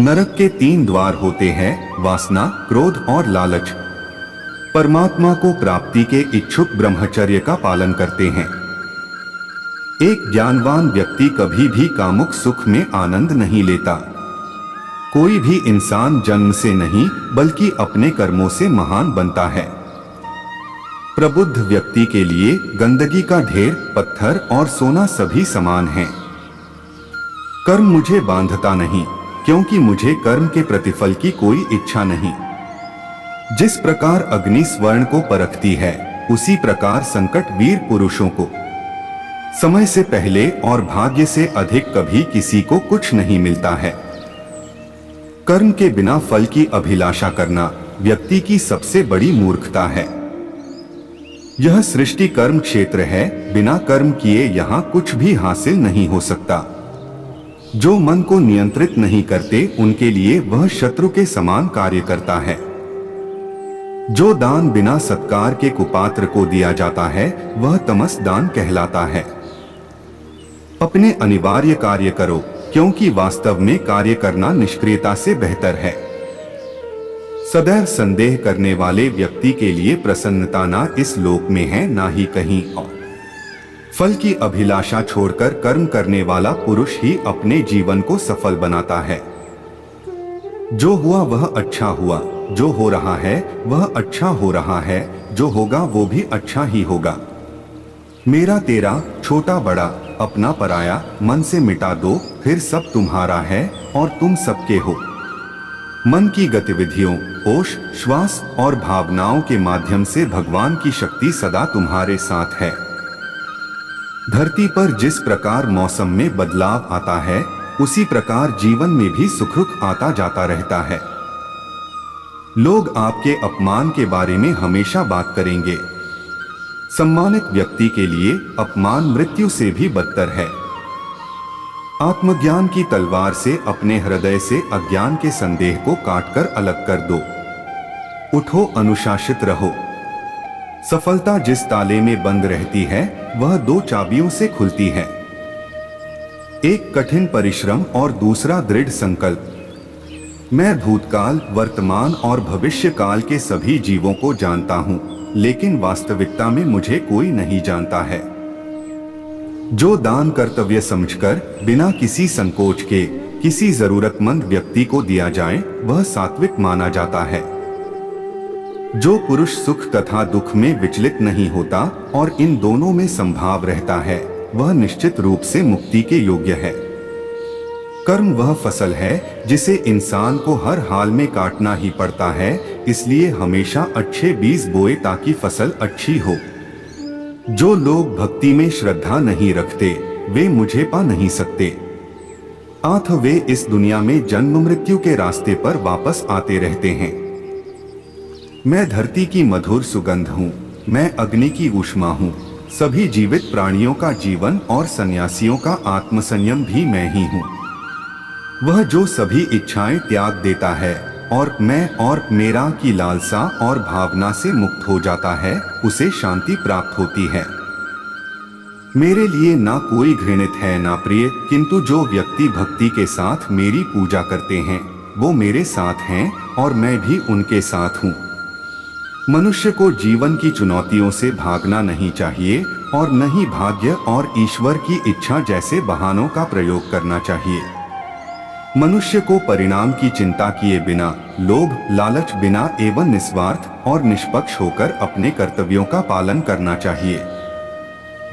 नरक के 3 द्वार होते हैं, वासना, क्रोध और लालच। परमात्मा को प्राप्ति के इच्छुक ब्रह्मचर्य का पालन करते हैं। एक ज्ञानवान व्यक्ति कभी भी कामुक सुख में आनंद नहीं लेता। कोई भी इंसान जन्म से नहीं बल्कि अपने कर्मों से महान बनता है। प्रबुद्ध व्यक्ति के लिए गंदगी का ढेर, पत्थर और सोना सभी समान हैं। कर्म मुझे बांधता नहीं, क्योंकि मुझे कर्म के प्रतिफल की कोई इच्छा नहीं। जिस प्रकार अग्नि स्वर्ण को परखती है, उसी प्रकार संकट वीर पुरुषों को। समय से पहले और भाग्य से अधिक कभी किसी को कुछ नहीं मिलता है। कर्म के बिना फल की अभिलाषा करना व्यक्ति की सबसे बड़ी मूर्खता है। यह सृष्टि कर्म क्षेत्र है, बिना कर्म किए यहाँ कुछ भी हासिल नहीं हो सकता। जो मन को नियंत्रित नहीं करते, उनके लिए वह शत्रु के समान कार्य करता है। जो दान बिना सत्कार के कुपात्र को दिया जाता है, वह तमस दान कहलाता है। अपने अनिवार्य कार्य करो, क्योंकि वास्तव में कार्य करना निष्क्रियता से बेहतर है। सदैव संदेह करने वाले व्यक्ति के लिए प्रसन्नता ना इस लोक में है, ना ही कहीं और। फल की अभिलाषा छोड़कर कर्म करने वाला पुरुष ही अपने जीवन को सफल बनाता है। जो हुआ वह अच्छा हुआ, जो हो रहा है वह अच्छा हो रहा है, जो होगा वो भी अच्छा ही होगा। मेरा तेरा, छोटा बड़ा, अपना पराया, मन से मिटा दो, फिर सब तुम्हारा है और तुम सबके हो। मन की गतिविधियों, होश, श्वास और भावनाओं के माध्यम से भगवान की शक्ति सदा तुम्हारे साथ है। धरती पर जिस प्रकार मौसम में बदलाव आता है, उसी प्रकार जीवन में भी सुख आता जाता रहता है। लोग आपके अपमान के बारे में हमेशा बात करेंगे। सम्मानित व्यक्ति के लिए अपमान मृत्यु से भी बदतर है। आत्मज्ञान की तलवार से अपने हृदय से अज्ञान के संदेह को काटकर अलग कर दो। उठो, अनुशासित रहो। सफलता जिस ताले में बंद रहती है, वह 2 चाबियों से खुलती है। एक कठिन परिश्रम और दूसरा दृढ़ संकल्प। मैं भूतकाल, वर्तमान और भविष्य काल के सभी जीवों को जानता हूं, लेकिन वास्तविकता में मुझे कोई नहीं जानता है। जो दान कर्तव्य समझकर बिना किसी संकोच के किसी जरूरतमंद व्यक्ति को दिया जाए, वह सात्विक माना जाता है। जो पुरुष सुख तथा दुख में विचलित नहीं होता और इन दोनों में संभाव रहता है, वह निश्चित रूप से मुक्ति के योग्य है। कर्म वह फसल है जिसे इंसान को हर हाल में काटना ही पड़ता है, इसलिए हमेशा अच्छे बीज बोए ताकि फसल अच्छी हो। जो लोग भक्ति में श्रद्धा नहीं रखते, वे मुझे पा नहीं सकते। आथ वे इस दुनिया में जन्म मृत्यु के रास्ते पर वापस आते रहते हैं। मैं धरती की मधुर सुगंध हूँ, मैं अग्नि की ऊष्मा हूँ। सभी जीवित प्राणियों का जीवन और सन्यासियों का आत्मसंयम भी मैं ही हूँ। वह जो सभी इच्छाएं त्याग देता है और मैं और मेरा की लालसा और भावना से मुक्त हो जाता है, उसे शांति प्राप्त होती है। मेरे लिए ना कोई घृणित है ना प्रिय, किंतु जो व्यक्ति भक्ति के साथ मेरी पूजा करते हैं, वो मेरे साथ हैं और मैं भी उनके साथ हूँ। मनुष्य को जीवन की चुनौतियों से भागना नहीं चाहिए और न ही भाग्य और ईश्वर की इच्छा जैसे बहानों का प्रयोग करना चाहिए। मनुष्य को परिणाम की चिंता किए बिना, लोभ लालच बिना एवं निस्वार्थ और निष्पक्ष होकर अपने कर्तव्यों का पालन करना चाहिए।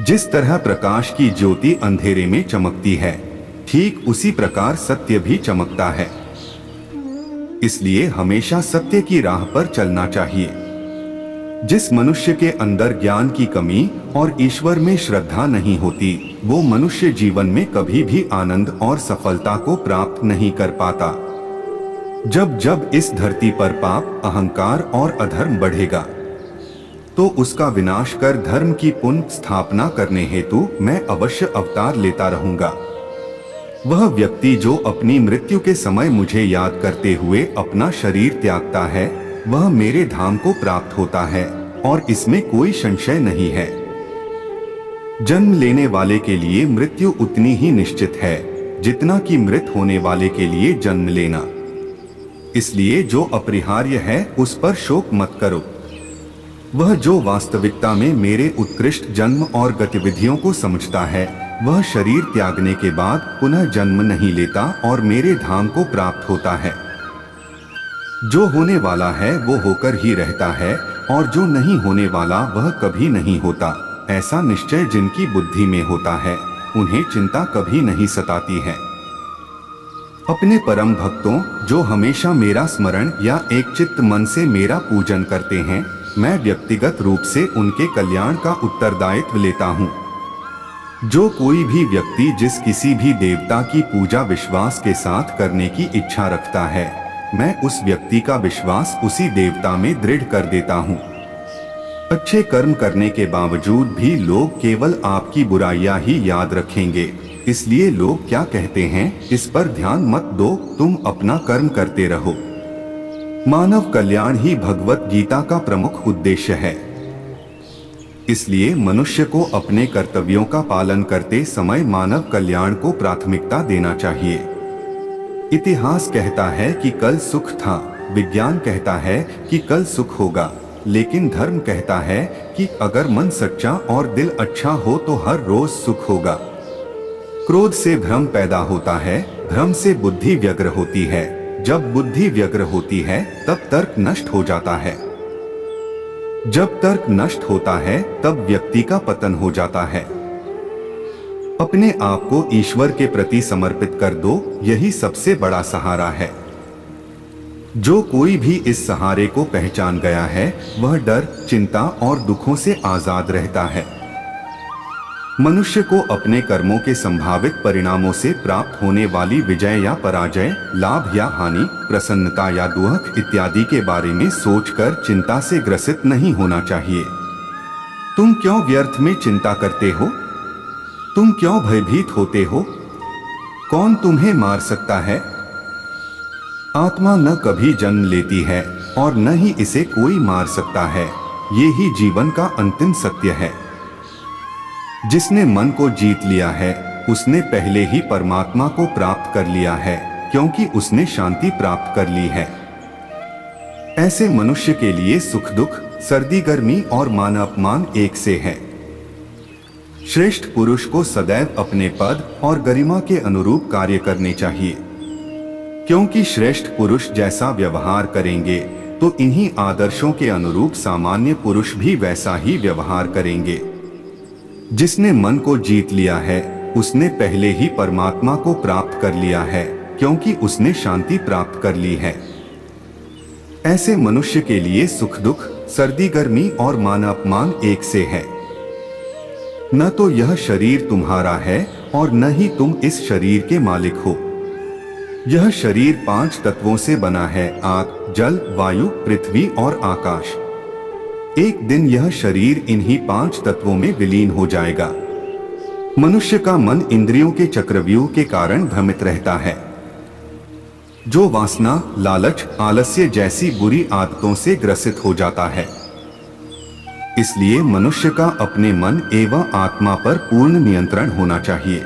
जिस तरह प्रकाश की ज्योति अंधेरे में चमकती है, ठीक उसी प्रकार सत्य भी चमकता है। इसलिए हमेशा सत्य की राह पर चलना चाहिए। जिस मनुष्य के अंदर ज्ञान की कमी और ईश्वर में श्रद्धा नहीं होती, वो मनुष्य जीवन में कभी भी आनंद और सफलता को प्राप्त नहीं कर पाता। जब जब इस धरती पर पाप, अहंकार और अधर्म बढ़ेगा, तो उसका विनाश कर धर्म की पुनः स्थापना करने हेतु मैं अवश्य अवतार लेता रहूंगा। वह व्यक्ति जो अपनी मृत्यु के समय मुझे याद करते हुए अपना शरीर त्यागता है, वह मेरे धाम को प्राप्त होता है और इसमें कोई संशय नहीं है। जन्म लेने वाले के लिए मृत्यु उतनी ही निश्चित है जितना कि मृत होने वाले के लिए जन्म लेना। इसलिए जो अपरिहार्य है उस पर शोक मत करो। वह जो वास्तविकता में मेरे उत्कृष्ट जन्म और गतिविधियों को समझता है, वह शरीर त्यागने के बाद पुनः जन्म नहीं लेता और मेरे धाम को प्राप्त होता है। जो होने वाला है वो होकर ही रहता है और जो नहीं होने वाला वह कभी नहीं होता। ऐसा निश्चय जिनकी बुद्धि में होता है, उन्हें चिंता कभी नहीं सताती है। अपने परम भक्तों, जो हमेशा मेरा स्मरण या एक चित्त मन से मेरा पूजन करते हैं, मैं व्यक्तिगत रूप से उनके कल्याण का उत्तरदायित्व लेता हूँ। जो कोई भी व्यक्ति जिस किसी भी देवता की पूजा विश्वास के साथ करने की इच्छा रखता है, मैं उस व्यक्ति का विश्वास उसी देवता में दृढ़ कर देता हूँ। अच्छे कर्म करने के बावजूद भी लोग केवल आपकी बुराइयां ही याद रखेंगे, इसलिए लोग क्या कहते हैं इस पर ध्यान मत दो, तुम अपना कर्म करते रहो। मानव कल्याण ही भगवत गीता का प्रमुख उद्देश्य है। इसलिए मनुष्य को अपने कर्तव्यों का पालन करते समय मानव कल्याण को प्राथमिकता देना चाहिए। इतिहास कहता है कि कल सुख था, विज्ञान कहता है कि कल सुख होगा, लेकिन धर्म कहता है कि अगर मन सच्चा और दिल अच्छा हो तो हर रोज सुख होगा। क्रोध से भ्रम पैदा होता है, भ्रम से बुद्धि व्यग्र होती है, जब बुद्धि व्यग्र होती है तब तर्क नष्ट हो जाता है। जब तर्क नष्ट होता है तब व्यक्ति का पतन हो जाता है। अपने आप को ईश्वर के प्रति समर्पित कर दो, यही सबसे बड़ा सहारा है। जो कोई भी इस सहारे को पहचान गया है, वह डर, चिंता और दुखों से आजाद रहता है। मनुष्य को अपने कर्मों के संभावित परिणामों से प्राप्त होने वाली विजय या पराजय, लाभ या हानि, प्रसन्नता या दुख इत्यादि के बारे में सोचकर चिंता से ग्रसित नहीं होना चाहिए। तुम क्यों व्यर्थ में चिंता करते हो? तुम क्यों भयभीत होते हो? कौन तुम्हें मार सकता है? आत्मा न कभी जन्म लेती है और न ही इसे कोई मार सकता है। ये ही जीवन का अंतिम सत्य है। जिसने मन को जीत लिया है, उसने पहले ही परमात्मा को प्राप्त कर लिया है, क्योंकि उसने शांति प्राप्त कर ली है। ऐसे मनुष्य के लिए सुख दुख, सर्दी गर्मी और मान अपमान एक से है। श्रेष्ठ पुरुष को सदैव अपने पद और गरिमा के अनुरूप कार्य करने चाहिए, क्योंकि श्रेष्ठ पुरुष जैसा व्यवहार करेंगे तो इन्हीं आदर्शों के अनुरूप सामान्य पुरुष भी वैसा ही व्यवहार करेंगे। जिसने मन को जीत लिया है, उसने पहले ही परमात्मा को प्राप्त कर लिया है, क्योंकि उसने शांति प्राप्त कर ली है। ऐसे मनुष्य के लिए सुख दुख, सर्दी गर्मी और मान अपमान एक से है। न तो यह शरीर तुम्हारा है और न ही तुम इस शरीर के मालिक हो। यह शरीर 5 तत्वों से बना है, आग, जल, वायु, पृथ्वी और आकाश। एक दिन यह शरीर इन्हीं 5 तत्वों में विलीन हो जाएगा। मनुष्य का मन इंद्रियों के चक्रव्यूह के कारण भ्रमित रहता है, जो वासना, लालच, आलस्य जैसी बुरी आदतों से ग्रसित हो जाता है। इसलिए मनुष्य का अपने मन एवं आत्मा पर पूर्ण नियंत्रण होना चाहिए।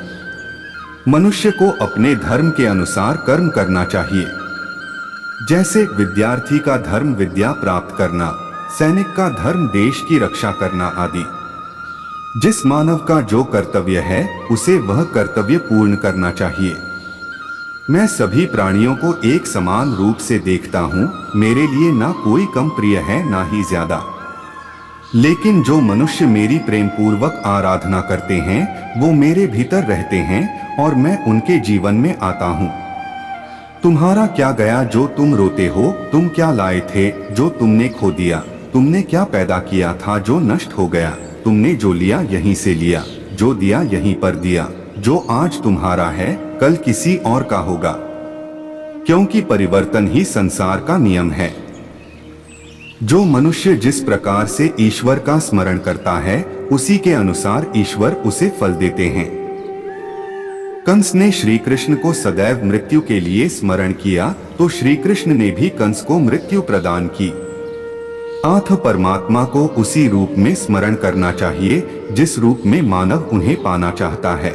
मनुष्य को अपने धर्म के अनुसार कर्म करना चाहिए। जैसे विद्यार्थी का धर्म विद्या प्राप्त करना, सैनिक का धर्म देश की रक्षा करना आदि। जिस मानव का जो कर्तव्य है, उसे वह कर्तव्य पूर्ण करना चाहिए। मैं सभी प्राणियों को एक समान रूप से देखता हूँ। मेरे लिए ना कोई कम प्रिय है ना ही ज्यादा। लेकिन जो मनुष्य मेरी प्रेम पूर्वक आराधना करते हैं, वो मेरे भीतर रहते हैं और मैं उनके जीवन में आता हूँ। तुम्हारा क्या गया जो तुम रोते हो? तुम क्या लाए थे जो तुमने खो दिया? तुमने क्या पैदा किया था जो नष्ट हो गया? तुमने जो लिया यहीं से लिया, जो दिया यहीं पर दिया। जो आज तुम्हारा है, कल किसी और का होगा, क्योंकि परिवर्तन ही संसार का नियम है। जो मनुष्य जिस प्रकार से ईश्वर का स्मरण करता है, उसी के अनुसार ईश्वर उसे फल देते हैं। कंस ने श्री कृष्ण को सदैव मृत्यु के लिए स्मरण किया, तो श्री कृष्ण ने भी कंस को मृत्यु प्रदान की। आत्म परमात्मा को उसी रूप में स्मरण करना चाहिए जिस रूप में मानव उन्हें पाना चाहता है।